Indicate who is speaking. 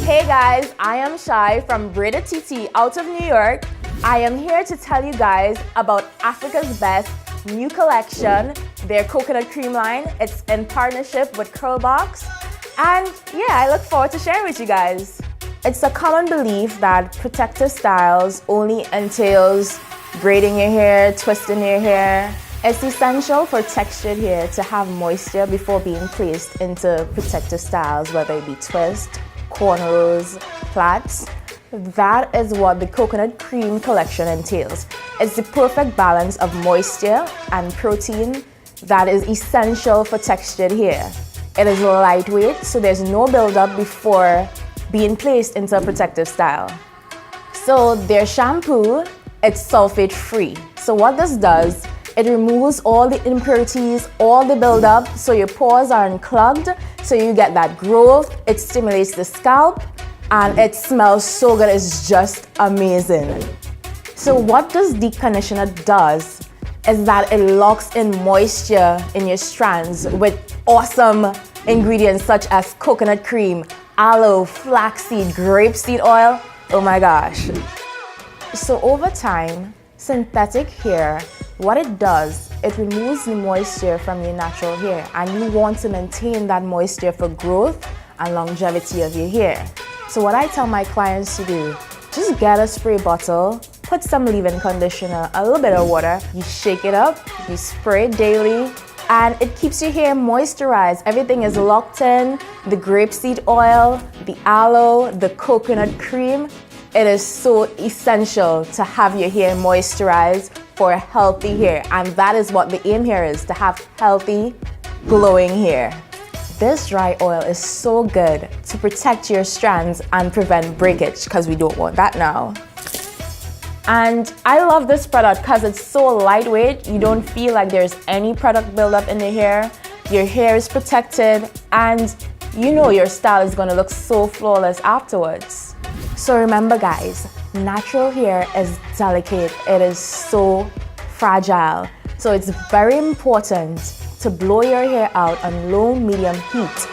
Speaker 1: Hey guys, I am Shai from Braided TT out of New York. I am here to tell you guys about Africa's best new collection, their coconut cream line. It's in partnership with curlBOX. And yeah, I look forward to sharing with you guys. It's a common belief that protective styles only entails braiding your hair, twisting your hair. It's essential for textured hair to have moisture before being placed into protective styles, whether it be twist, cornrows, plaits. That is what the coconut cream collection entails. It's the perfect balance of moisture and protein that is essential for textured hair. It is lightweight, so there's no buildup before being placed into a protective style. So their shampoo, it's sulfate free. So what this does, it removes all the impurities, all the buildup, so your pores are unclogged, so you get that growth. It stimulates the scalp, and it smells so good. It's just amazing. So what this deep conditioner does is that it locks in moisture in your strands with awesome ingredients such as coconut cream, aloe, flaxseed, grapeseed oil. Oh my gosh. So over time, synthetic hair, what it does, it removes the moisture from your natural hair, and you want to maintain that moisture for growth and longevity of your hair. So what I tell my clients to do, just get a spray bottle, put some leave-in conditioner, a little bit of water, you shake it up, you spray it daily, and it keeps your hair moisturized. Everything is locked in, the grapeseed oil, the aloe, the coconut cream. It is so essential to have your hair moisturized for a healthy hair, and that is what the aim here is, to have healthy, glowing hair. This dry oil is so good to protect your strands and prevent breakage, because we don't want that now. And I love this product because it's so lightweight. You don't feel like there's any product buildup in the hair. Your hair is protected, and you know your style is going to look so flawless afterwards. So remember guys, natural hair is delicate. It is so fragile. So it's very important to blow your hair out on low, medium heat